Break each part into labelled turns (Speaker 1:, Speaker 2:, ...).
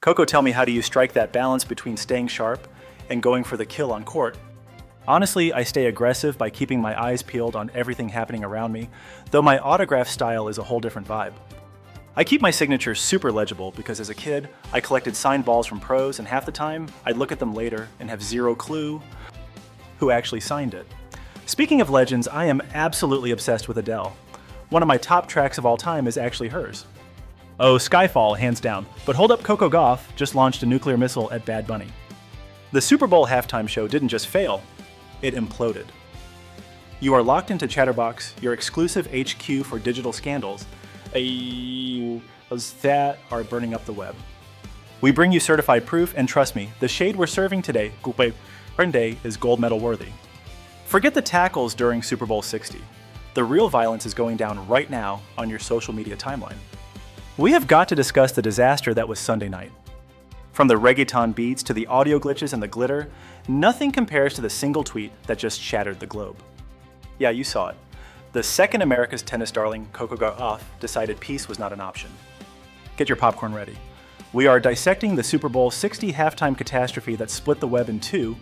Speaker 1: COCO, tell me, how do you strike that balance between staying sharp and going for the kill on court? Honestly, I stay aggressive by keeping my eyes peeled on everything happening around me, though my autograph style is a whole different vibe. I keep my signature super legible because as a kid, I collected signed balls from pros, and half the time, I'd look at them later and have zero clue who actually signed it. Speaking of legends, I am absolutely obsessed with Adele. One of my top tracks of all time is actually hers. Oh, Skyfall, hands down. But hold up, COCO GAUFF just launched a nuclear missile at Bad Bunny. The Super Bowl halftime show didn't just fail, it imploded. You are locked into Chatterbox, your exclusive HQ for digital scandals, that are burning up the web. We bring you certified proof, and trust me, the shade we're serving today, is gold medal worthy. Forget the tackles during Super Bowl 60. The real violence is going down right now on your social media timeline. We have got to discuss the disaster that was Sunday night. From the reggaeton beats to the audio glitches and the glitter, nothing compares to the single tweet that just shattered the globe. Yeah, you saw it. The second America's tennis darling, COCO GAUFF, decided peace was not an option. Get your popcorn ready. We are dissecting the Super Bowl 60 halftime catastrophe that split the web in two,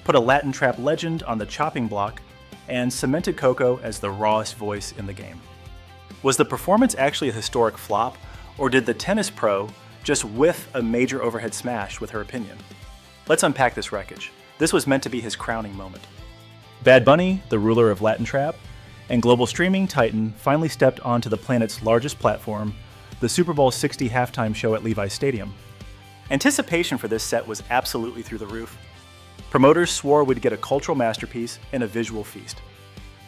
Speaker 1: put a Latin trap legend on the chopping block, and cemented COCO as the rawest voice in the game. Was the performance actually a historic flop, or did the tennis pro just whiff a major overhead smash with her opinion? Let's unpack this wreckage. This was meant to be his crowning moment. Bad Bunny, the ruler of Latin trap, and global streaming titan finally stepped onto the planet's largest platform, the Super Bowl 60 halftime show at Levi's Stadium. Anticipation for this set was absolutely through the roof. Promoters swore we'd get a cultural masterpiece and a visual feast.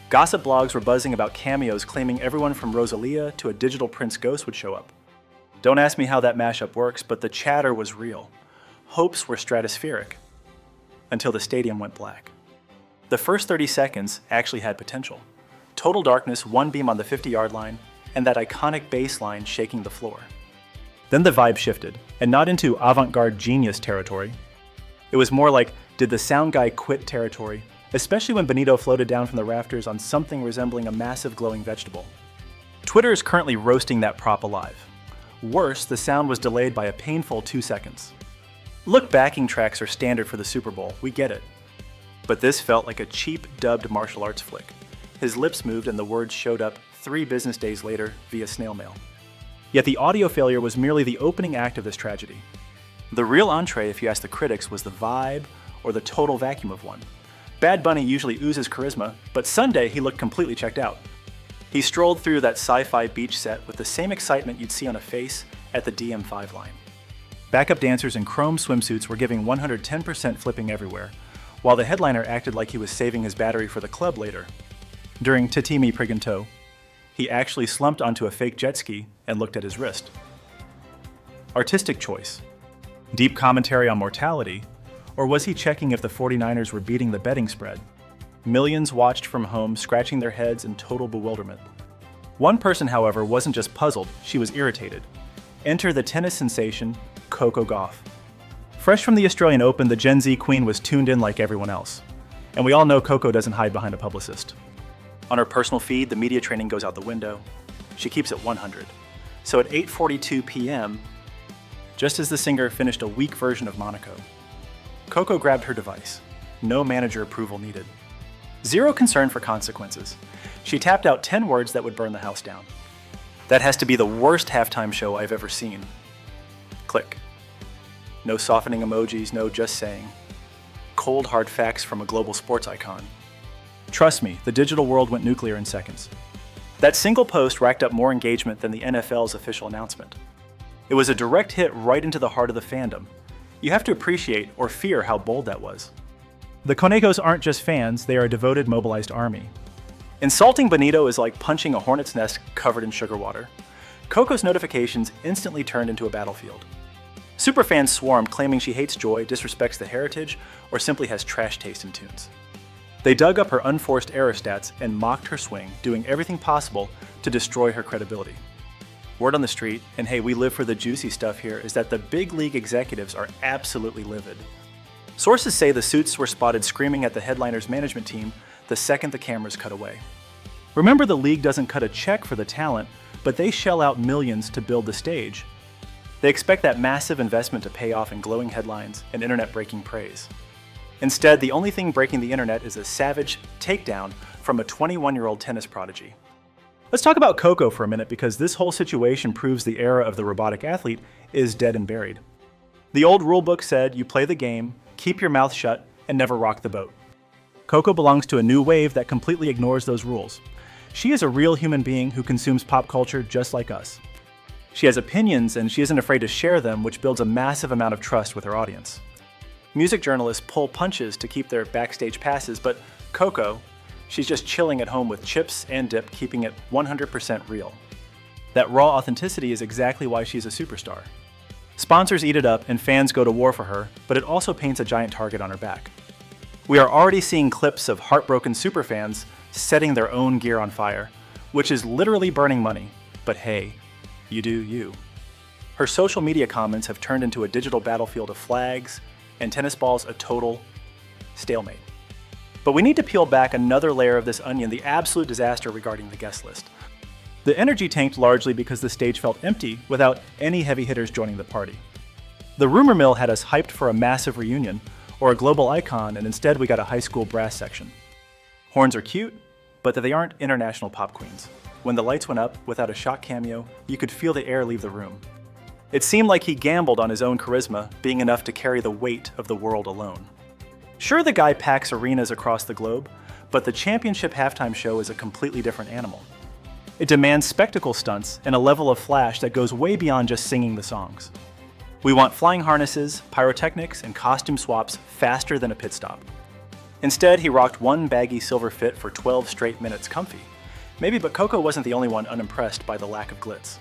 Speaker 1: Gossip blogs were buzzing about cameos, claiming everyone from Rosalia to a digital Prince ghost would show up. Don't ask me how that mashup works, but the chatter was real. Hopes were stratospheric. Until the stadium went black. The first 30 seconds actually had potential. Total darkness, one beam on the 50-yard line, and that iconic bass line shaking the floor. Then the vibe shifted, and not into avant-garde genius territory. It was more like, did the sound guy quit territory, especially when Benito floated down from the rafters on something resembling a massive glowing vegetable. Twitter is currently roasting that prop alive. Worse, the sound was delayed by a painful 2 seconds. Look, backing tracks are standard for the Super Bowl, we get it. But this felt like a cheap dubbed martial arts flick. His lips moved and the words showed up 3 business days later via snail mail. Yet the audio failure was merely the opening act of this tragedy. The real entree, if you ask the critics, was the vibe or the total vacuum of one. Bad Bunny usually oozes charisma, but Sunday he looked completely checked out. He strolled through that sci-fi beach set with the same excitement you'd see on a face at the DM5 line. Backup dancers in chrome swimsuits were giving 110% flipping everywhere, while the headliner acted like he was saving his battery for the club later. During Tatimi Priganto, he actually slumped onto a fake jet ski and looked at his wrist. Artistic choice. Deep commentary on mortality, or was he checking if the 49ers were beating the betting spread? Millions watched from home, scratching their heads in total bewilderment. One person, however, wasn't just puzzled, she was irritated. Enter the tennis sensation, COCO GAUFF. Fresh from the Australian Open, the Gen Z queen was tuned in like everyone else. And we all know COCO doesn't hide behind a publicist. On her personal feed, the media training goes out the window. She keeps it 100. So at 8:42 p.m., just as the singer finished a weak version of Monaco, COCO grabbed her device. No manager approval needed. Zero concern for consequences. She tapped out 10 words that would burn the house down. That has to be the worst halftime show I've ever seen. Click. No softening emojis, no just saying. Cold hard facts from a global sports icon. Trust me, the digital world went nuclear in seconds. That single post racked up more engagement than the NFL's official announcement. It was a direct hit right into the heart of the fandom. You have to appreciate or fear how bold that was. The Conejos aren't just fans, they are a devoted, mobilized army. Insulting Benito is like punching a hornet's nest covered in sugar water. COCO's notifications instantly turned into a battlefield. Superfans swarmed, claiming she hates joy, disrespects the heritage, or simply has trash taste in tunes. They dug up her unforced error stats and mocked her swing, doing everything possible to destroy her credibility. Word on the street, and hey, we live for the juicy stuff here, is that the big league executives are absolutely livid. Sources say the suits were spotted screaming at the headliner's management team the second the cameras cut away. Remember, the league doesn't cut a check for the talent, but they shell out millions to build the stage. They expect that massive investment to pay off in glowing headlines and internet-breaking praise. Instead, the only thing breaking the internet is a savage takedown from a 21-year-old tennis prodigy. Let's talk about COCO for a minute, because this whole situation proves the era of the robotic athlete is dead and buried. The old rulebook said you play the game, keep your mouth shut, and never rock the boat. COCO belongs to a new wave that completely ignores those rules. She is a real human being who consumes pop culture just like us. She has opinions, and she isn't afraid to share them, which builds a massive amount of trust with her audience. Music journalists pull punches to keep their backstage passes, but COCO, she's just chilling at home with chips and dip, keeping it 100% real. That raw authenticity is exactly why she's a superstar. Sponsors eat it up and fans go to war for her, but it also paints a giant target on her back. We are already seeing clips of heartbroken superfans setting their own gear on fire, which is literally burning money, but hey, you do you. Her social media comments have turned into a digital battlefield of flags and tennis balls, a total stalemate. But we need to peel back another layer of this onion, the absolute disaster regarding the guest list. The energy tanked largely because the stage felt empty without any heavy hitters joining the party. The rumor mill had us hyped for a massive reunion or a global icon, and instead we got a high school brass section. Horns are cute, but they aren't international pop queens. When the lights went up, without a shot cameo, you could feel the air leave the room. It seemed like he gambled on his own charisma being enough to carry the weight of the world alone. Sure, the guy packs arenas across the globe, but the championship halftime show is a completely different animal. It demands spectacle stunts and a level of flash that goes way beyond just singing the songs. We want flying harnesses, pyrotechnics, and costume swaps faster than a pit stop. Instead, he rocked one baggy silver fit for 12 straight minutes comfy. Maybe, but COCO wasn't the only one unimpressed by the lack of glitz.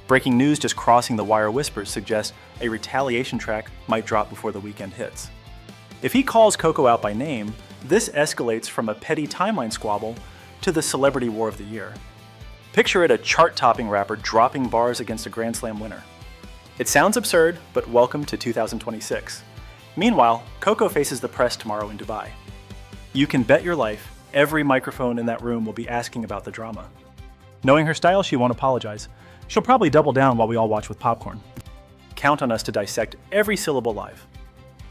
Speaker 1: Breaking news just crossing the wire whispers suggest a retaliation track might drop before the weekend hits. If he calls COCO out by name, this escalates from a petty timeline squabble to the celebrity war of the year. Picture it, a chart-topping rapper dropping bars against a Grand Slam winner. It sounds absurd, but welcome to 2026. Meanwhile, COCO faces the press tomorrow in Dubai. You can bet your life every microphone in that room will be asking about the drama. Knowing her style, she won't apologize. She'll probably double down while we all watch with popcorn. Count on us to dissect every syllable live.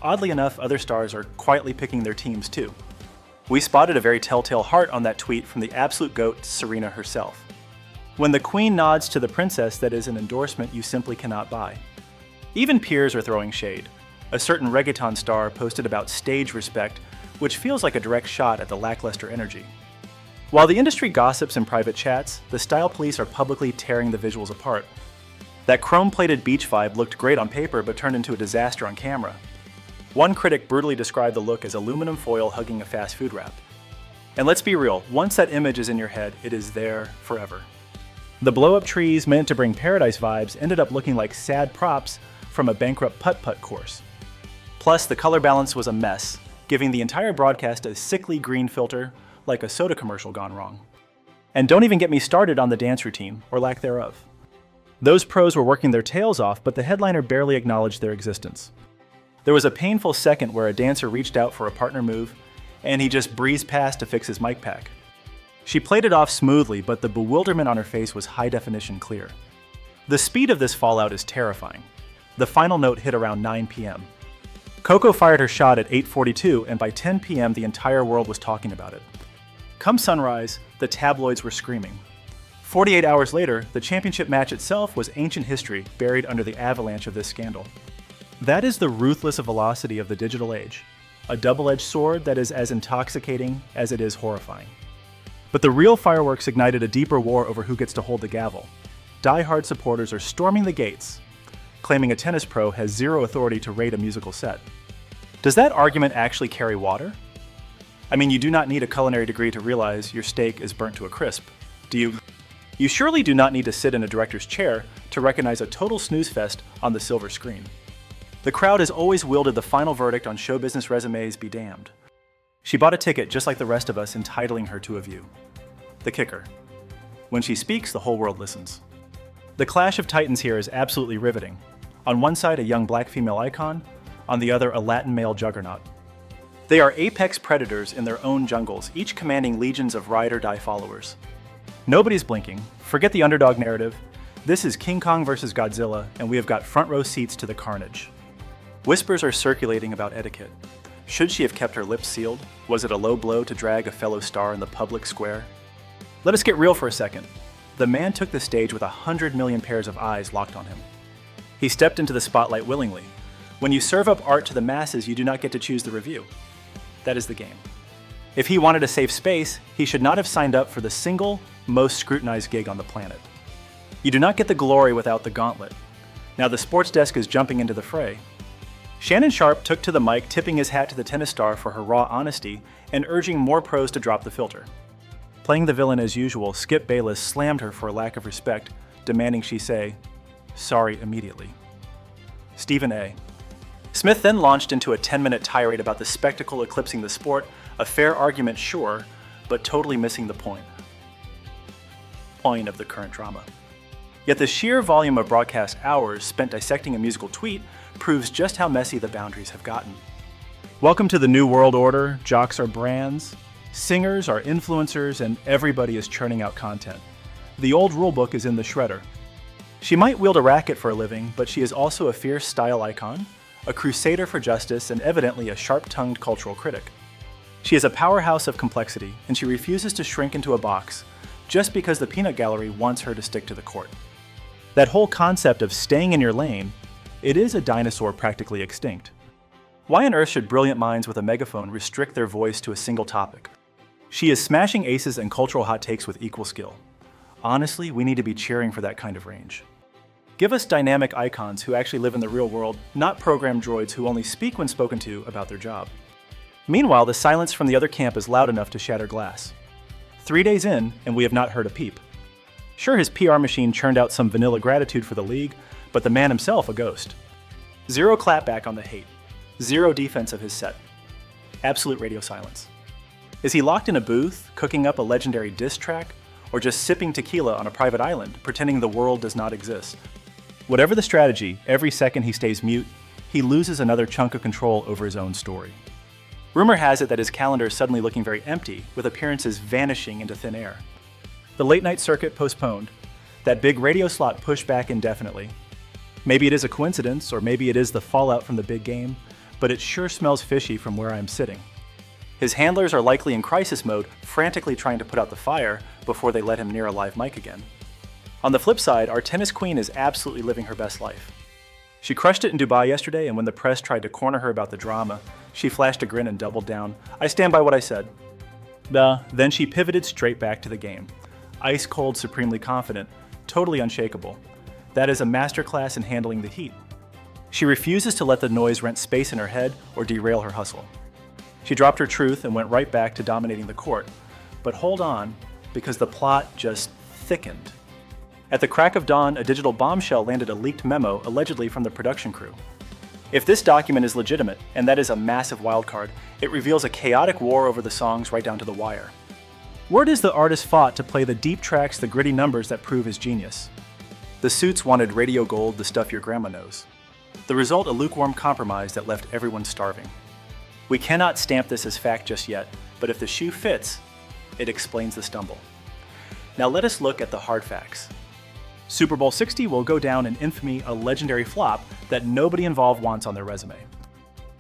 Speaker 1: Oddly enough, other stars are quietly picking their teams too. We spotted a very telltale heart on that tweet from the absolute GOAT, Serena herself. When the queen nods to the princess, that is an endorsement you simply cannot buy. Even peers are throwing shade. A certain reggaeton star posted about stage respect, which feels like a direct shot at the lackluster energy. While the industry gossips in private chats, the style police are publicly tearing the visuals apart. That chrome-plated beach vibe looked great on paper but turned into a disaster on camera. One critic brutally described the look as aluminum foil hugging a fast food wrap. And let's be real, once that image is in your head, it is there forever. The blow-up trees meant to bring paradise vibes ended up looking like sad props from a bankrupt putt-putt course. Plus, the color balance was a mess, giving the entire broadcast a sickly green filter like a soda commercial gone wrong. And don't even get me started on the dance routine, or lack thereof. Those pros were working their tails off, but the headliner barely acknowledged their existence. There was a painful second where a dancer reached out for a partner move, and he just breezed past to fix his mic pack. She played it off smoothly, but the bewilderment on her face was high-definition clear. The speed of this fallout is terrifying. The final note hit around 9 p.m. COCO fired her shot at 8:42, and by 10 p.m. the entire world was talking about it. Come sunrise, the tabloids were screaming. 48 hours later, the championship match itself was ancient history buried under the avalanche of this scandal. That is the ruthless velocity of the digital age, a double-edged sword that is as intoxicating as it is horrifying. But the real fireworks ignited a deeper war over who gets to hold the gavel. Die-hard supporters are storming the gates, claiming a tennis pro has zero authority to rate a musical set. Does that argument actually carry water? I mean, you do not need a culinary degree to realize your steak is burnt to a crisp, do you? You surely do not need to sit in a director's chair to recognize a total snooze fest on the silver screen. The crowd has always wielded the final verdict on show business resumes be damned. She bought a ticket just like the rest of us, entitling her to a view. The kicker. When she speaks, the whole world listens. The clash of titans here is absolutely riveting. On one side, a young black female icon, on the other, a Latin male juggernaut. They are apex predators in their own jungles, each commanding legions of ride-or-die followers. Nobody's blinking. Forget the underdog narrative. This is King Kong vs. Godzilla, and we have got front row seats to the carnage. Whispers are circulating about etiquette. Should she have kept her lips sealed? Was it a low blow to drag a fellow star in the public square? Let us get real for a second. The man took the stage with 100 million pairs of eyes locked on him. He stepped into the spotlight willingly. When you serve up art to the masses, you do not get to choose the review. That is the game. If he wanted a safe space, he should not have signed up for the single most scrutinized gig on the planet. You do not get the glory without the gauntlet. Now the sports desk is jumping into the fray. Shannon Sharpe took to the mic, tipping his hat to the tennis star for her raw honesty and urging more pros to drop the filter. Playing the villain as usual, Skip Bayless slammed her for a lack of respect, demanding she say, "Sorry immediately." Stephen A. Smith then launched into a 10-minute tirade about the spectacle eclipsing the sport, a fair argument sure, but totally missing the point of the current drama. Yet the sheer volume of broadcast hours spent dissecting a musical tweet proves just how messy the boundaries have gotten. Welcome to the New World Order. Jocks are brands, singers are influencers, and everybody is churning out content. The old rulebook is in the shredder. She might wield a racket for a living, but she is also a fierce style icon, a crusader for justice, and evidently a sharp-tongued cultural critic. She is a powerhouse of complexity, and she refuses to shrink into a box just because the peanut gallery wants her to stick to the court. That whole concept of staying in your lane, it is a dinosaur practically extinct. Why on earth should brilliant minds with a megaphone restrict their voice to a single topic? She is smashing aces and cultural hot takes with equal skill. Honestly, we need to be cheering for that kind of range. Give us dynamic icons who actually live in the real world, not programmed droids who only speak when spoken to about their job. Meanwhile, the silence from the other camp is loud enough to shatter glass. 3 days in, and we have not heard a peep. Sure, his PR machine churned out some vanilla gratitude for the league, but the man himself a ghost. Zero clapback on the hate. Zero defense of his set. Absolute radio silence. Is he locked in a booth, cooking up a legendary diss track, or just sipping tequila on a private island, pretending the world does not exist? Whatever the strategy, every second he stays mute, he loses another chunk of control over his own story. Rumor has it that his calendar is suddenly looking very empty, with appearances vanishing into thin air. The late-night circuit postponed. That big radio slot pushed back indefinitely. Maybe it is a coincidence, or maybe it is the fallout from the big game, but it sure smells fishy from where I am sitting. His handlers are likely in crisis mode, frantically trying to put out the fire before they let him near a live mic again. On the flip side, our tennis queen is absolutely living her best life. She crushed it in Dubai yesterday, and when the press tried to corner her about the drama, she flashed a grin and doubled down. I stand by what I said. Then she pivoted straight back to the game. Ice cold, supremely confident, totally unshakable. That is a masterclass in handling the heat. She refuses to let the noise rent space in her head or derail her hustle. She dropped her truth and went right back to dominating the court. But hold on, because the plot just thickened. At the crack of dawn, a digital bombshell landed a leaked memo allegedly from the production crew. If this document is legitimate, and that is a massive wildcard, it reveals a chaotic war over the songs right down to the wire. Word is the artist fought to play the deep tracks, the gritty numbers that prove his genius. The suits wanted radio gold, the stuff your grandma knows. The result, a lukewarm compromise that left everyone starving. We cannot stamp this as fact just yet, but if the shoe fits, it explains the stumble. Now let us look at the hard facts. Super Bowl 60 will go down in infamy, a legendary flop that nobody involved wants on their resume.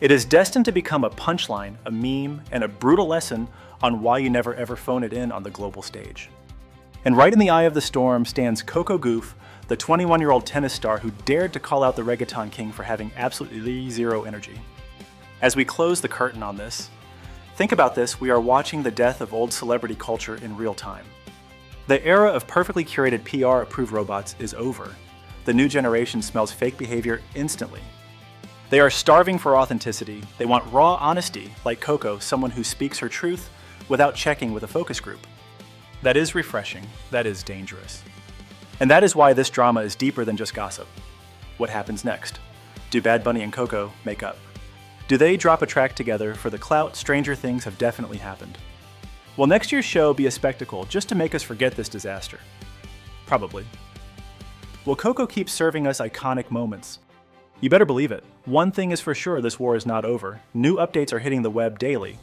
Speaker 1: It is destined to become a punchline, a meme, and a brutal lesson on why you never ever phone it in on the global stage. And right in the eye of the storm stands COCO GAUFF, the 21-year-old tennis star who dared to call out the reggaeton king for having absolutely zero energy. As we close the curtain on this, think about this, we are watching the death of old celebrity culture in real time. The era of perfectly curated PR-approved robots is over. The new generation smells fake behavior instantly. They are starving for authenticity. They want raw honesty, like Coco, someone who speaks her truth without checking with a focus group. That is refreshing. That is dangerous. And that is why this drama is deeper than just gossip. What happens next? Do Bad Bunny and Coco make up? Do they drop a track together for the clout? Stranger things have definitely happened. Will next year's show be a spectacle just to make us forget this disaster? Probably. Will Coco keep serving us iconic moments? You better believe it. One thing is for sure, this war is not over. New updates are hitting the web daily.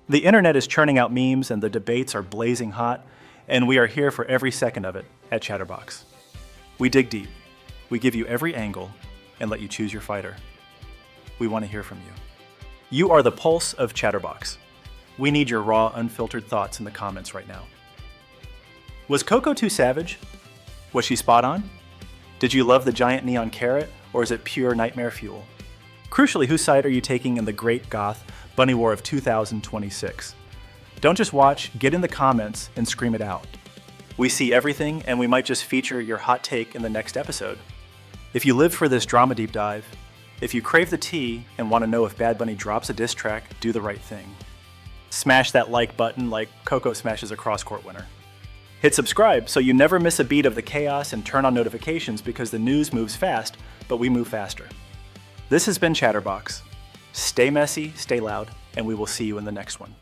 Speaker 1: The internet is churning out memes and the debates are blazing hot, and we are here for every second of it at Chatterbox. We dig deep. We give you every angle and let you choose your fighter. We want to hear from you. You are the pulse of Chatterbox. We need your raw, unfiltered thoughts in the comments right now. Was Coco too savage? Was she spot on? Did you love the giant neon carrot, or is it pure nightmare fuel? Crucially, whose side are you taking in the Great Goth Bunny War of 2026? Don't just watch, get in the comments and scream it out. We see everything, and we might just feature your hot take in the next episode. If you lived for this drama deep dive, if you crave the tea and want to know if Bad Bunny drops a diss track, do the right thing. Smash that like button like Coco smashes a cross-court winner. Hit subscribe so you never miss a beat of the chaos, and turn on notifications because the news moves fast, but we move faster. This has been Chatterbox. Stay messy, stay loud, and we will see you in the next one.